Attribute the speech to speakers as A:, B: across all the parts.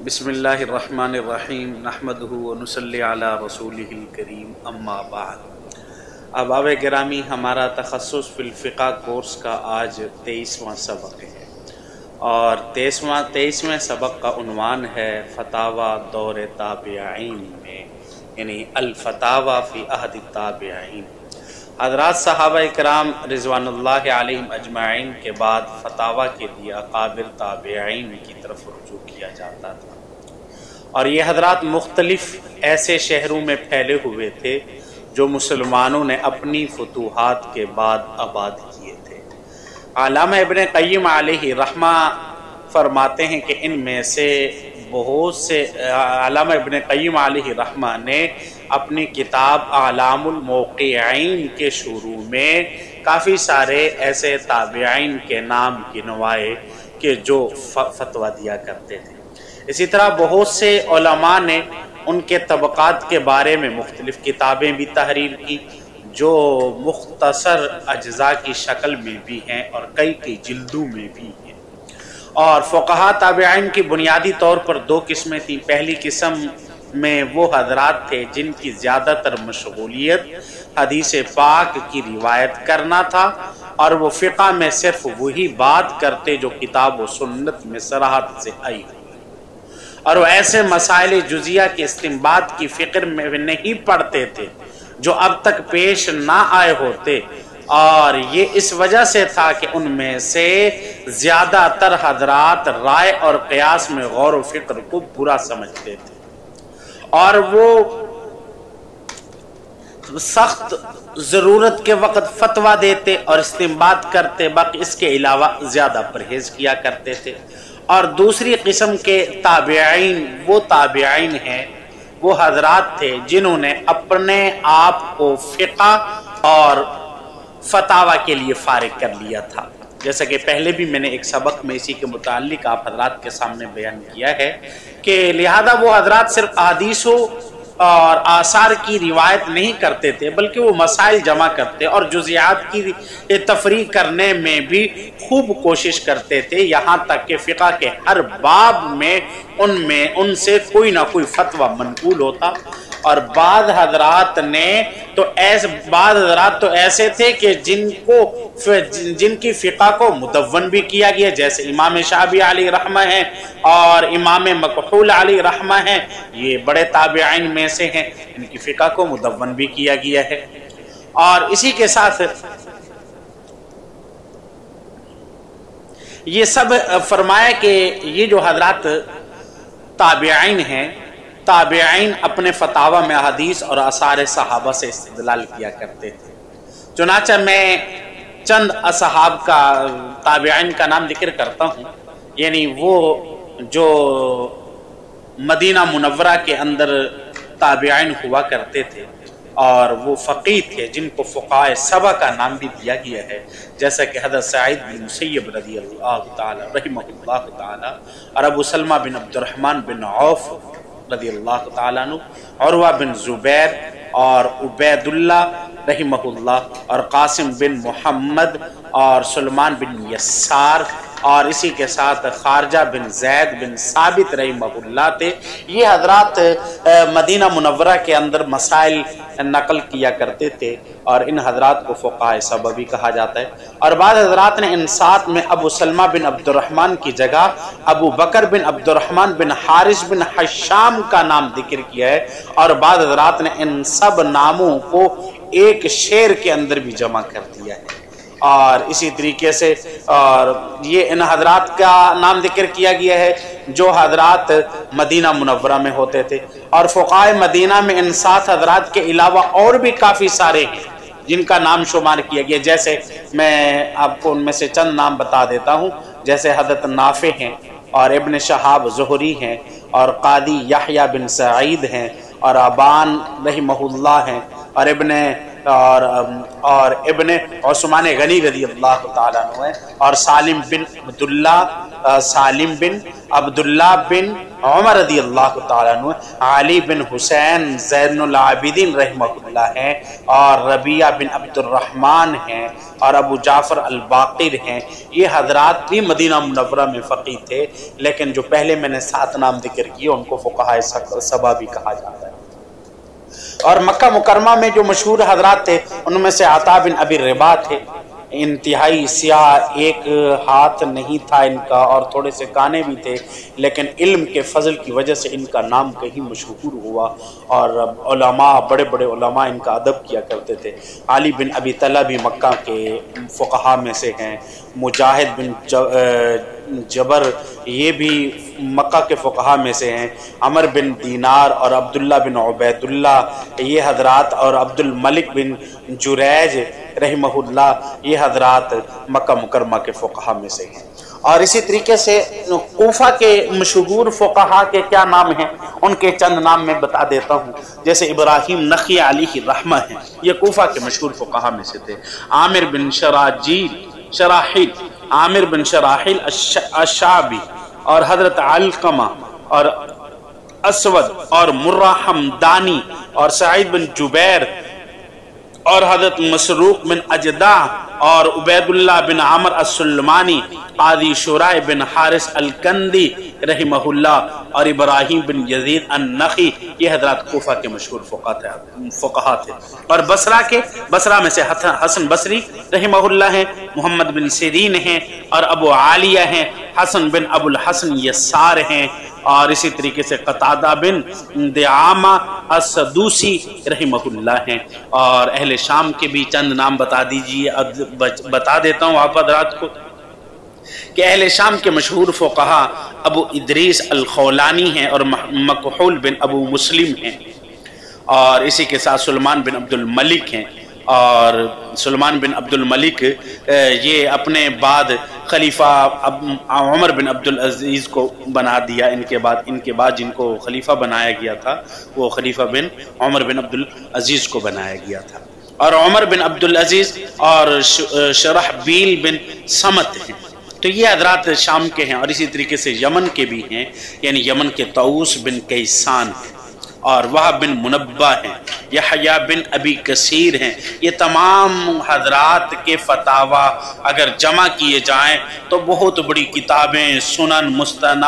A: بسم اللہ الرحمن الرحیم نحمدہ ونصلی علی رسولہ الکریم اما بعد۔ احباب گرامی، ہمارا تخصص فی الفقہ کورس کا آج 23واں سبق ہے اور 23ویں سبق کا عنوان ہے فتاوی دور تابعین میں، یعنی الفتاوی فی عہد التابعین۔ حضرات صحابہ کرام رضوان اللہ علیہم اجمعین کے بعد فتاوی کے لیے اکابر تابعین کی طرف رجوع کیا جاتا تھا، اور یہ حضرات مختلف ایسے شہروں میں پھیلے ہوئے تھے جو مسلمانوں نے اپنی فتوحات کے بعد آباد کیے تھے۔ علامہ ابن قیم علیہ رحمہ فرماتے ہیں کہ ان میں سے بہت سے علامہ ابن قیم علیہ رحمہ نے اپنی کتاب اعلام الموقعین کے شروع میں کافی سارے ایسے تابعین کے نام گنوائے کہ جو فتویٰ دیا کرتے تھے۔ اسی طرح بہت سے علماء نے ان کے طبقات کے بارے میں مختلف کتابیں بھی تحریر کی جو مختصر اجزاء کی شکل میں بھی ہیں اور کئی جلدوں میں بھی ہیں۔ اور فقہاء تابعین کی بنیادی طور پر دو قسمیں تھیں۔ پہلی قسم میں وہ حضرات تھے جن کی زیادہ تر مشغولیت حدیث پاک کی روایت کرنا تھا، اور وہ فقہ میں صرف وہی بات کرتے جو کتاب و سنت میں صراحت سے آئی ہوئی، اور وہ ایسے مسائل جزیہ کے استنباط کی فکر میں نہیں پڑتے تھے جو اب تک پیش نہ آئے ہوتے، اور یہ اس وجہ سے تھا کہ ان میں سے زیادہ تر حضرات رائے اور قیاس میں غور و فکر کو برا سمجھتے تھے، اور وہ سخت ضرورت کے وقت فتویٰ دیتے اور استنباط کرتے، باقی اس کے علاوہ زیادہ پرہیز کیا کرتے تھے۔ اور دوسری قسم کے تابعین وہ تابعین ہیں، وہ حضرات تھے جنہوں نے اپنے آپ کو فقہ اور فتاوی کے لیے فارغ کر لیا تھا، جیسا کہ پہلے بھی میں نے ایک سبق میں اسی کے متعلق آپ حضرات کے سامنے بیان کیا ہے کہ لہذا وہ حضرات صرف احادیثوں اور آثار کی روایت نہیں کرتے تھے بلکہ وہ مسائل جمع کرتے اور جزیات کی تفریق کرنے میں بھی خوب کوشش کرتے تھے، یہاں تک کہ فقہ کے ہر باب میں ان سے کوئی نہ کوئی فتویٰ منقول ہوتا۔ اور بعض حضرات تو ایسے تھے کہ جن کی فقہ کو مدون بھی کیا گیا، جیسے امام شعبی علیہ رحمہ ہیں اور امام مکحول علیہ رحمہ ہیں، یہ بڑے تابعین میں سے ہیں، ان کی فقہ کو مدون بھی کیا گیا ہے۔ اور اسی کے ساتھ یہ سب فرمایا کہ یہ جو حضرات تابعین ہیں، تابعین اپنے فتاوی میں حدیث اور آثار صحابہ سے استدلال کیا کرتے تھے۔ چنانچہ میں چند اصحاب کا تابعین کا نام ذکر کرتا ہوں، یعنی وہ جو مدینہ منورہ کے اندر تابعین ہوا کرتے تھے اور وہ فقیہ تھے جن کو فقہاء سبع کا نام بھی دیا گیا ہے، جیسا کہ حضرت سعید بن مسیب رضی اللہ تعالی رحمہ اللہ تعالی اور ابو سلمہ بن عبد الرحمن بن عوف رضی اللہ تعالیٰ عنہ، عروہ بن زبیر اور عبید اللہ رحمہ اللہ اور قاسم بن محمد اور سلمان بن یسار، اور اسی کے ساتھ خارجہ بن زید بن ثابت رحمہ اللہ تھے۔ یہ حضرات مدینہ منورہ کے اندر مسائل نقل کیا کرتے تھے اور ان حضرات کو فقہاء سبع بھی کہا جاتا ہے۔ اور بعض حضرات نے ان سات میں ابو سلمہ بن عبد الرحمن کی جگہ ابو بکر بن عبد الرحمن بن حارث بن حشام کا نام ذکر کیا ہے، اور بعض حضرات نے ان سب ناموں کو ایک شعر کے اندر بھی جمع کر دیا ہے۔ اور اسی طریقے سے اور یہ ان حضرات کا نام ذکر کیا گیا ہے جو حضرات مدینہ منورہ میں ہوتے تھے، اور فقہاء مدینہ میں ان سات حضرات کے علاوہ اور بھی کافی سارے ہیں جن کا نام شمار کیا گیا، جیسے میں آپ کو ان میں سے چند نام بتا دیتا ہوں، جیسے حضرت نافع ہیں اور ابن شہاب زہری ہیں اور قاضی یحییٰ بن سعید ہیں اور ابان رحمہ اللہ ہیں اور ابن اور ابن عثمان غنی رضی اللہ تعالیٰ عنہ ہیں، اور سالم بن عبداللہ بن عمر رضی اللہ تعالیٰ عنہ، علی بن حسین زین العابدین رحمہ اللہ ہیں، اور ربیعہ بن عبد الرحمن ہیں، اور ابو جعفر الباقر ہیں۔ یہ حضرات بھی مدینہ منورہ میں فقیہ تھے، لیکن جو پہلے میں نے 7 نام ذکر کیے ان کو فقہاء سبع بھی کہا جاتا ہے۔ اور مکہ مکرمہ میں جو مشہور حضرات تھے ان میں سے عطا بن ابی رباح تھے، انتہائی سیاہ، ایک ہاتھ نہیں تھا ان کا اور تھوڑے سے کانے بھی تھے، لیکن علم کے فضل کی وجہ سے ان کا نام کہیں مشہور ہوا، اور علماء، بڑے بڑے علماء ان کا ادب کیا کرتے تھے۔ علی بن ابی طلحہ بھی مکہ کے فقہاء میں سے ہیں، مجاہد بن جبر یہ بھی مکہ کے فقہاء میں سے ہیں، عمر بن دینار اور عبداللہ بن عبید اللہ یہ حضرات، اور عبد الملک بن جریج رحمہ اللہ یہ حضرات مکہ مکرمہ کے فقہاء میں سے ہیں۔ اور اسی طریقے سے کوفہ کے مشہور فقہاء کے کیا نام ہیں، ان کے چند نام میں بتا دیتا ہوں۔ جیسے ابراہیم نخعی علیہ الرحمہ ہیں، یہ کوفہ کے مشہور فقہاء میں سے تھے۔ عامر بن شراحیل الشعبی، اور حضرت علقمہ اور اسود اور مرہ حمدانی اور سعید بن جبیر اور حضرت مسروق بن اجدع اور عبید اللہ بن عمر السلمانی، قاضی شرائع بن حارث الکندی رحمہ اللہ، اور ابراہیم بن یزید النخعی یہ حضرات کوفہ کے مشہور فقہاء تھے۔ اور بصرہ میں سے حسن بصری رحمہ اللہ ہیں، محمد بن سیرین ہیں، اور ابو عالیہ ہیں، حسن بن ابو الحسن یسار ہیں، اور اسی طریقے سے قتادہ بن دعامہ السدوسی رحمہ اللہ ہیں۔ اور اہل شام کے بھی چند نام بتا دیتا ہوں آپ حضرات کو کہ اہل شام کے مشہور فقہاء ابو ادریس الخولانی ہیں، اور مکحول بن ابو مسلم ہیں، اور اسی کے ساتھ سلمان بن عبد الملک ہیں۔ اور سلمان بن عبد الملک یہ اپنے بعد خلیفہ عمر بن عبد العزیز کو بنا دیا، ان کے بعد جن کو خلیفہ بنایا گیا تھا وہ خلیفہ بن عمر بن عبد العزیز کو بنایا گیا تھا۔ اور عمر بن عبد العزیز اور شرحبیل بن سمت ہیں، تو یہ حضرات شام کے ہیں۔ اور اسی طریقے سے یمن کے بھی ہیں، یعنی یمن کے طاؤس بن کیسان ہیں، اور وہب بن منبہ ہیں، یحییٰ بن ابی کثیر ہیں۔ یہ تمام حضرات کے فتاویٰ اگر جمع کیے جائیں تو بہت بڑی کتابیں، سنن، مستند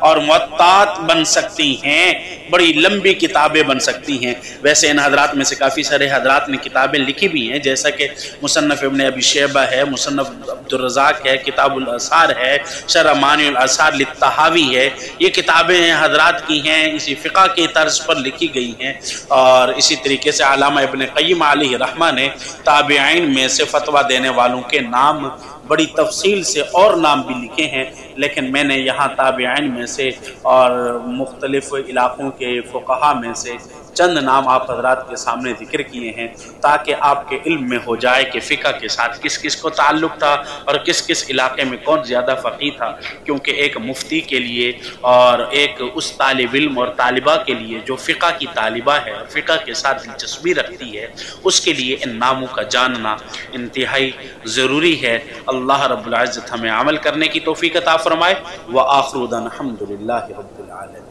A: اور معطات بن سکتی ہیں، بڑی لمبی کتابیں بن سکتی ہیں۔ ویسے ان حضرات میں سے کافی سارے حضرات نے کتابیں لکھی بھی ہیں، جیسا کہ مصنف ابن ابی شیبہ ہے، مصنف عبدالرزاق ہے، کتاب الاثار ہے، شرح معنی الاثار للطحاوی ہے۔ یہ کتابیں حضرات کی ہیں، اسی فقہ کی طرز پر لکھی گئی ہیں۔ اور اسی طریقے سے علامہ ابن قیم علیہ الرحمہ نے تابعین میں سے فتویٰ دینے والوں کے نام بڑی تفصیل سے اور نام بھی لکھے ہیں، لیکن میں نے یہاں تابعین میں سے اور مختلف علاقوں کے فقہاء میں سے چند نام آپ حضرات کے سامنے ذکر کیے ہیں، تاکہ آپ کے علم میں ہو جائے کہ فقہ کے ساتھ کس کس کو تعلق تھا اور کس کس علاقے میں کون زیادہ فقیہ تھا۔ کیونکہ ایک مفتی کے لیے اور ایک اس طالب علم اور طالبہ کے لیے جو فقہ کی طالبہ ہے اور فقہ کے ساتھ دلچسپی رکھتی ہے، اس کے لیے ان ناموں کا جاننا انتہائی ضروری ہے۔ اللہ رب العزت ہمیں عمل کرنے کی توفیق عطا فرمائے۔ وآخر دعوانا الحمد للہ رب العالمین۔